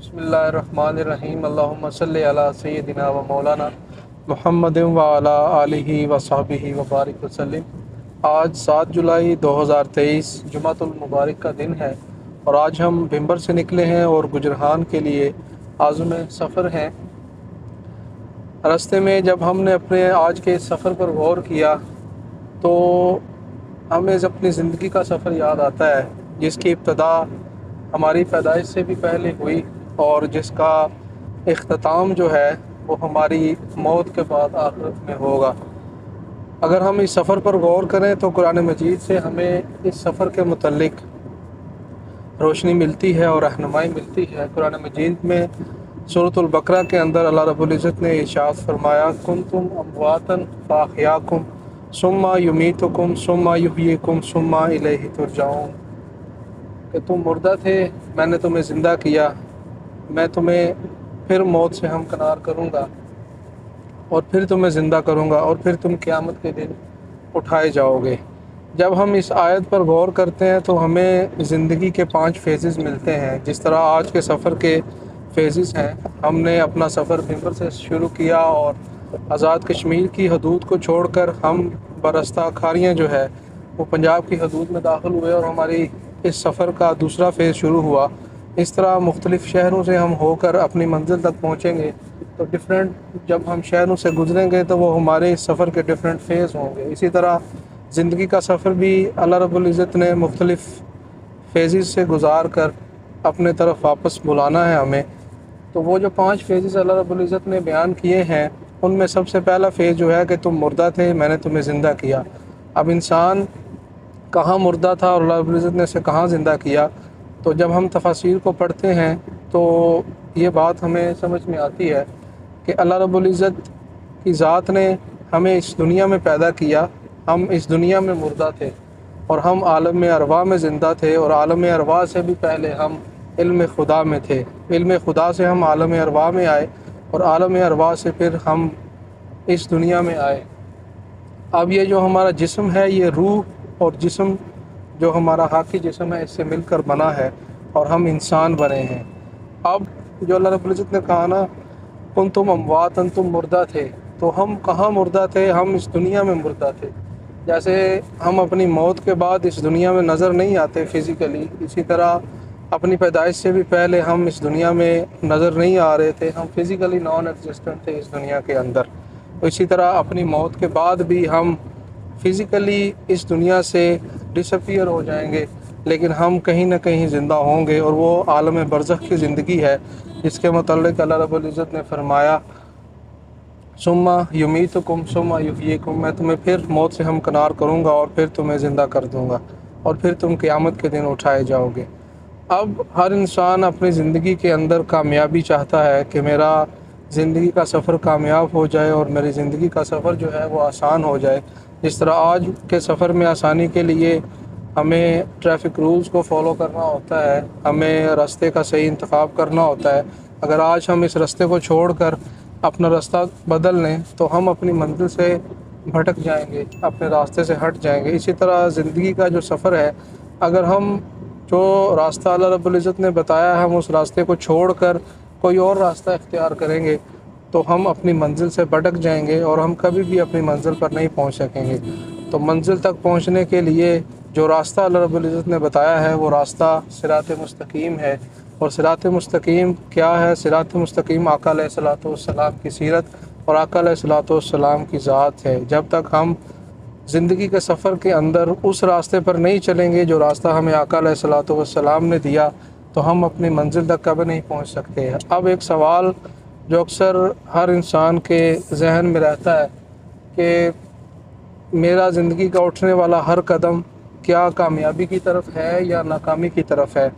بسم اللہ الرحمن الرحیم اللہم صلی علی سیدنا و مولانا محمد و علی آلہ و صحبہ و بارک وسلم۔ آج 7 جولائی 2023 جمعۃ المبارک کا دن ہے اور آج ہم بھمبر سے نکلے ہیں اور گجرہان کے لیے عازم سفر ہیں۔ راستے میں جب ہم نے اپنے آج کے سفر پر غور کیا تو ہمیں اپنی زندگی کا سفر یاد آتا ہے جس کی ابتدا ہماری پیدائش سے بھی پہلے ہوئی اور جس کا اختتام جو ہے وہ ہماری موت کے بعد آخرت میں ہوگا۔ اگر ہم اس سفر پر غور کریں تو قرآن مجید سے ہمیں اس سفر کے متعلق روشنی ملتی ہے اور رہنمائی ملتی ہے۔ قرآن مجید میں سورۃ البقرہ کے اندر اللہ رب العزت نے ارشاد فرمایا کنتم امواتا فاحیاکم ثم یمیتکم ثم یحییکم ثم الیہ ترجعون، کہ تم مردہ تھے، میں نے تمہیں زندہ کیا، میں تمہیں پھر موت سے ہمکنار کروں گا اور پھر تمہیں زندہ کروں گا اور پھر تم قیامت کے دن اٹھائے جاؤ گے۔ جب ہم اس آیت پر غور کرتے ہیں تو ہمیں زندگی کے 5 فیزز ملتے ہیں، جس طرح آج کے سفر کے فیزز ہیں۔ ہم نے اپنا سفر بھمبر سے شروع کیا اور آزاد کشمیر کی حدود کو چھوڑ کر ہم برستہ کھاریاں جو ہے وہ پنجاب کی حدود میں داخل ہوئے اور ہماری اس سفر کا دوسرا فیز شروع ہوا۔ اس طرح مختلف شہروں سے ہم ہو کر اپنی منزل تک پہنچیں گے تو جب ہم شہروں سے گزریں گے تو وہ ہمارے اس سفر کے ڈیفرنٹ فیز ہوں گے۔ اسی طرح زندگی کا سفر بھی اللہ رب العزت نے مختلف فیزز سے گزار کر اپنے طرف واپس بلانا ہے ہمیں۔ تو وہ جو 5 فیزز اللہ رب العزت نے بیان کیے ہیں ان میں سب سے پہلا فیز جو ہے کہ تم مردہ تھے، میں نے تمہیں زندہ کیا۔ اب انسان کہاں مردہ تھا اور اللہ رب العزت نے اسے کہاں زندہ کیا، تو جب ہم تفاسیر کو پڑھتے ہیں تو یہ بات ہمیں سمجھ میں آتی ہے کہ اللہ رب العزت کی ذات نے ہمیں اس دنیا میں پیدا کیا، ہم اس دنیا میں مردہ تھے اور ہم عالم ارواح میں زندہ تھے، اور عالم ارواح سے بھی پہلے ہم علم خدا میں تھے۔ علم خدا سے ہم عالم ارواح میں آئے اور عالم ارواح سے پھر ہم اس دنیا میں آئے۔ اب یہ جو ہمارا جسم ہے یہ روح اور جسم جو ہمارا حقیقی جسم ہے اس سے مل کر بنا ہے اور ہم انسان بنے ہیں۔ اب جو اللہ رب العزت نے کہا نا کنتم امواتا، تم مردہ تھے، تو ہم کہاں مردہ تھے؟ ہم اس دنیا میں مردہ تھے۔ جیسے ہم اپنی موت کے بعد اس دنیا میں نظر نہیں آتے فزیکلی، اسی طرح اپنی پیدائش سے بھی پہلے ہم اس دنیا میں نظر نہیں آ رہے تھے، ہم فزیکلی نان ایگزسٹنٹ تھے اس دنیا کے اندر۔ اسی طرح اپنی موت کے بعد بھی ہم فزیکلی اس دنیا سے ڈس اپیئر ہو جائیں گے، لیکن ہم کہیں نہ کہیں زندہ ہوں گے، اور وہ عالم برزخ کی زندگی ہے جس کے متعلق اللہ رب العزت نے فرمایا ثم یمیتکم ثم یحییکم، میں تمہیں پھر موت سے ہمکنار کروں گا اور پھر تمہیں زندہ کر دوں گا اور پھر تم قیامت کے دن اٹھائے جاؤ گے۔ اب ہر انسان اپنی زندگی کے اندر کامیابی چاہتا ہے کہ میرا زندگی کا سفر کامیاب ہو جائے اور میری زندگی کا سفر جو ہے وہ آسان ہو جائے۔ جس طرح آج کے سفر میں آسانی کے لیے ہمیں ٹریفک رولز کو فالو کرنا ہوتا ہے، ہمیں راستے کا صحیح انتخاب کرنا ہوتا ہے۔ اگر آج ہم اس راستے کو چھوڑ کر اپنا راستہ بدل لیں تو ہم اپنی منزل سے بھٹک جائیں گے، اپنے راستے سے ہٹ جائیں گے۔ اسی طرح زندگی کا جو سفر ہے، اگر ہم جو راستہ اللہ رب العزت نے بتایا ہے ہم اس راستے کو چھوڑ کر کوئی اور راستہ اختیار کریں گے تو ہم اپنی منزل سے بھٹک جائیں گے اور ہم کبھی بھی اپنی منزل پر نہیں پہنچ سکیں گے۔ تو منزل تک پہنچنے کے لیے جو راستہ اللہ رب العزت نے بتایا ہے وہ راستہ صراط مستقیم ہے۔ اور صراط مستقیم کیا ہے؟ صراط مستقیم آقا علیہ الصلوۃ والسلام کی سیرت اور آقا علیہ الصلوۃ والسلام کی ذات ہے۔ جب تک ہم زندگی کے سفر کے اندر اس راستے پر نہیں چلیں گے جو راستہ ہمیں آقا علیہ الصلوۃ والسلام نے دیا تو ہم اپنی منزل تک کبھی نہیں پہنچ سکتے۔ اب ایک سوال جو اکثر ہر انسان کے ذہن میں رہتا ہے کہ میرا زندگی کا اٹھنے والا ہر قدم کیا کامیابی کی طرف ہے یا ناکامی کی طرف ہے؟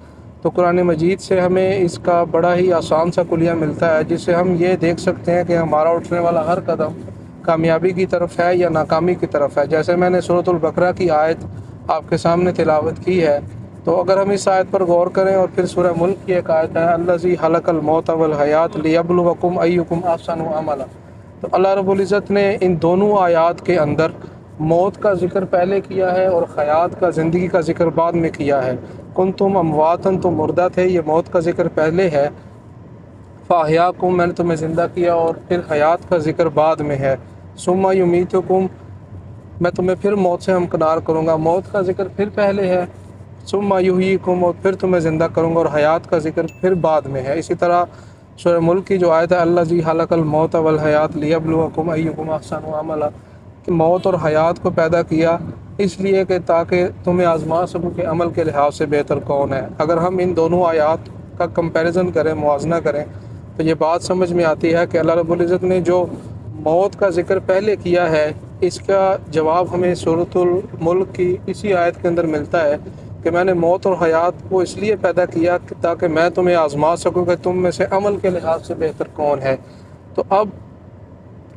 تو قرآن مجید سے ہمیں اس کا بڑا ہی آسان سا کلیہ ملتا ہے جس سے ہم یہ دیکھ سکتے ہیں کہ ہمارا اٹھنے والا ہر قدم کامیابی کی طرف ہے یا ناکامی کی طرف ہے۔ جیسے میں نے سورۃ البقرہ کی آیت آپ کے سامنے تلاوت کی ہے، تو اگر ہم اس آیت پر غور کریں اور پھر سورہ ملک کی ایک آیت ہے الذی خلق الموت والحیات لیبلوکم ایکم احسن عملا، تو اللہ رب العزت نے ان دونوں آیات کے اندر موت کا ذکر پہلے کیا ہے اور حیات کا، زندگی کا ذکر بعد میں کیا ہے۔ کنتم امواتا، تم مردہ تھے، یہ موت کا ذکر پہلے ہے फ़ाहियाकुम, मैंने तुम्हें ज़िंदा किया, और फिर हयात का ज़िक्र बाद में है। सुम्मा युमीतुकुम, मैं तुम्हें फिर मौत से हमकिनार करूँगा, मौत का ज़िक्र फिर पहले है। सुम्मा युहयीकुम, और फिर तुम्हें ज़िंदा करूँगा, और हयात का ज़िक्र फिर बाद में है। इसी तरह सूरह मुल्क की जो आयत है, अल्लज़ी खलक़ल मौत वल हयात लियब्लुवकुम अय्युकुम अहसनु अमला, कि मौत और हयात को पैदा किया इसलिए कि ताकि तुम्हें आज़मा सकूँ कि अमल के लिहाज से बेहतर कौन है। अगर हम इन दोनों आयात का कंपैरिजन करें, मुआवजना करें, तो ये बात समझ में आती है कि अल्लाह रब्बुल इज़्ज़त ने जो मौत का ज़िक्र पहले किया है, इसका जवाब हमें सूरतुल मुल्क की इसी आयत के अंदर मिलता है कि मैंने मौत और हयात को इसलिए पैदा किया कि ताकि मैं तुम्हें आज़मा सकूँ कि तुम में से अमल के लिहाज से बेहतर कौन है। तो अब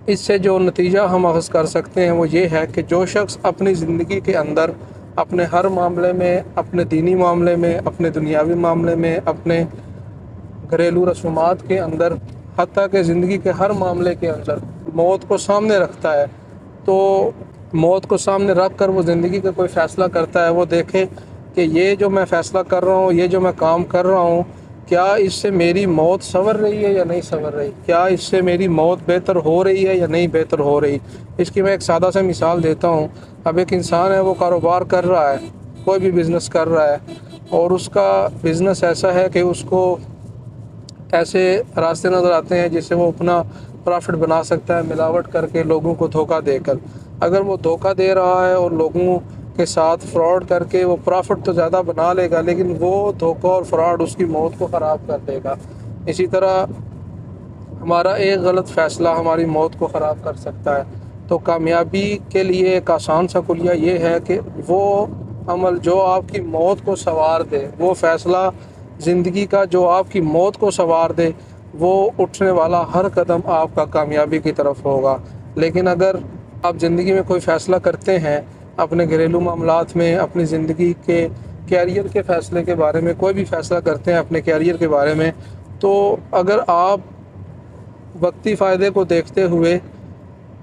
इससे जो नतीजा हम अख़ज़ कर सकते हैं वो ये है कि जो शख्स अपनी ज़िंदगी के अंदर अपने हर मामले में, अपने दीनी मामले में, अपने दुनियावी मामले में, अपने घरेलू रसूमात के अंदर, हत्ता कि ज़िंदगी के हर मामले के अंदर मौत को सामने रखता है, तो मौत को सामने रख कर वो ज़िंदगी का कोई फ़ैसला करता है, वो देखे कि ये जो मैं फ़ैसला कर रहा हूँ, ये जो मैं काम कर रहा हूँ, क्या इससे मेरी मौत संवर रही है या नहीं संवर रही, क्या इससे मेरी मौत बेहतर हो रही है या नहीं बेहतर हो रही। इसकी मैं एक सादा सा मिसाल देता हूँ। अब एक इंसान है, वो कारोबार कर रहा है, कोई भी बिज़नेस कर रहा है, और उसका बिज़नेस ऐसा है कि उसको ऐसे रास्ते नज़र आते हैं जिससे वो अपना प्रॉफिट बना सकता है, मिलावट करके, लोगों को धोखा देकर। अगर वो धोखा दे रहा है और लोगों के साथ फ्रॉड करके वो प्रॉफिट तो ज़्यादा बना लेगा, लेकिन वो धोखा और फ्रॉड उसकी मौत को ख़राब कर देगा। इसी तरह हमारा एक गलत फ़ैसला हमारी मौत को ख़राब कर सकता है। तो कामयाबी के लिए एक आसान सा कुलिया ये है कि वो अमल जो आपकी मौत को संवार दे, वो फ़ैसला ज़िंदगी का जो आपकी मौत को संवार दे, वो उठने वाला हर कदम आपका कामयाबी की तरफ होगा। लेकिन अगर आप ज़िंदगी में कोई फ़ैसला करते हैं, अपने घरेलू मामलात में, अपनी ज़िंदगी के कैरियर के फ़ैसले के बारे में, कोई भी फ़ैसला करते हैं अपने कैरियर के बारे में, तो अगर आप वक्ती फ़ायदे को देखते हुए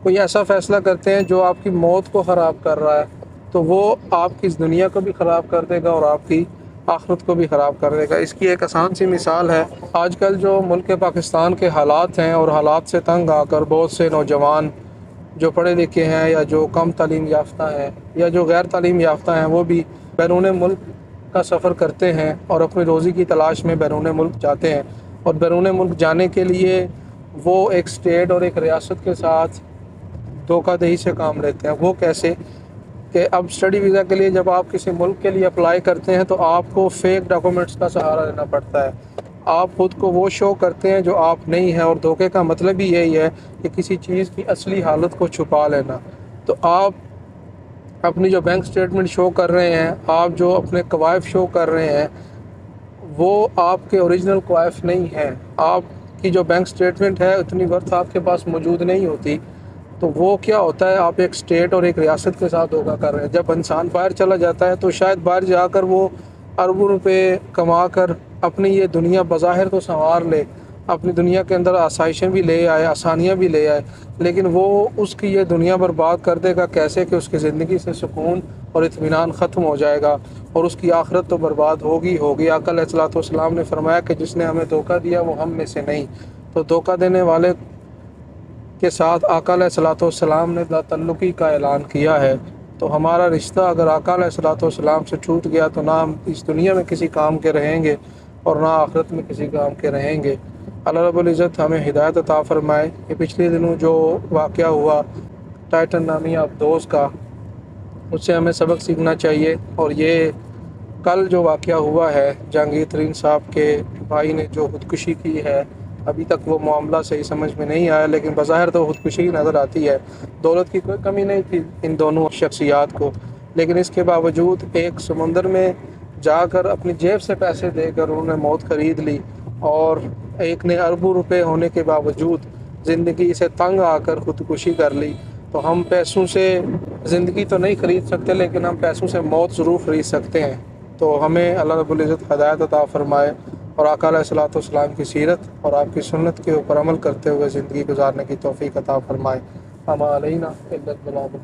कोई ऐसा फ़ैसला करते हैं जो आपकी मौत को ख़राब कर रहा है, तो वो आपकी इस दुनिया को भी ख़राब कर देगा और आपकी आखिरत को भी ख़राब कर देगा। इसकी एक आसान सी मिसाल है, आजकल जो मुल्क पाकिस्तान के हालात हैं, और हालात से तंग आकर बहुत से नौजवान जो पढ़े लिखे हैं या जो कम तालीम याफ्ता हैं या जो गैर तालीम याफ्ता हैं, वो भी बैरून मुल्क का सफ़र करते हैं और अपनी रोज़ी की तलाश में बैरून मुल्क जाते हैं। और बैरून मुल्क जाने के लिए वो एक स्टेट और एक रियासत के साथ धोखाधड़ी से काम लेते हैं। वो कैसे कि अब स्टडी वीज़ा के लिए जब आप किसी मुल्क के लिए अप्लाई करते हैं तो आपको फ़ेक डॉक्यूमेंट्स का सहारा लेना पड़ता है। आप ख़ुद को वो शो करते हैं जो आप नहीं हैं, और धोखे का मतलब ही यही है कि किसी चीज़ की असली हालत को छुपा लेना। तो आप अपनी जो बैंक स्टेटमेंट शो कर रहे हैं, आप जो अपने कवायफ शो कर रहे हैं, वो आपके ओरिजिनल कवायफ नहीं हैं। आपकी जो बैंक स्टेटमेंट है उतनी वर्थ आपके पास मौजूद नहीं होती। तो वो क्या होता है, आप एक स्टेट और एक रियासत के साथ धोखा कर रहे हैं। जब इंसान बाहर चला जाता है तो शायद बाहर जाकर वो अरबों रुपए कमा कर अपनी ये दुनिया बज़ाहिर तो संवार ले, अपनी दुनिया के अंदर आसाइशें भी ले आए, आसानियाँ भी ले आए, लेकिन वो उसकी ये दुनिया बर्बाद कर देगा कैसे कि उसकी ज़िंदगी से सुकून और इत्मीनान ख़त्म हो जाएगा और उसकी आखिरत तो बर्बाद होगी। आका अलैहिस्सलाम ने फरमाया कि जिसने हमें धोखा दिया वो हम में से नहीं। तो धोखा देने वाले के साथ आका अलैहिस्सलाम ने ताल्लुकी का ऐलान किया है। तो हमारा रिश्ता अगर आका अलैहिस्सलाम से टूट गया तो ना हम इस दुनिया में किसी काम के रहेंगे और ना आखिरत में किसी काम के रहेंगे। अल्लाह रब्बुल इज़्ज़त हमें हिदायत अता फ़रमाए। ये पिछले दिनों जो वाक़या हुआ टाइटन नामी अबदोस का, उससे हमें सबक सीखना चाहिए। और ये कल जो वाक़या हुआ है, जहांगीर तरीन साहब के भाई ने जो ख़ुदकुशी की है, अभी तक वो मामला सही समझ में नहीं आया, लेकिन बज़ाहिर तो ख़ुदकुशी नज़र आती है। दौलत की कोई कमी नहीं थी इन दोनों शख्सियात को, लेकिन इसके बावजूद एक समुंदर में जाकर अपनी जेब से पैसे देकर उन्होंने मौत ख़रीद ली, और एक ने अरबों रुपए होने के बावजूद ज़िंदगी से तंग आकर ख़ुदकुशी कर ली। तो हम पैसों से ज़िंदगी तो नहीं ख़रीद सकते, लेकिन हम पैसों से मौत ज़रूर ख़रीद सकते हैं। तो हमें अल्लाह रब्बुल इज़्ज़त हिदायत अता फ़रमाए और आका अलैहिस्सलाम की सीरत और आपकी सुन्नत के ऊपर अमल करते हुए ज़िंदगी गुजारने की तौफ़ीक़ अता फ़रमाए। अमा अलैना इल्लल बलाग।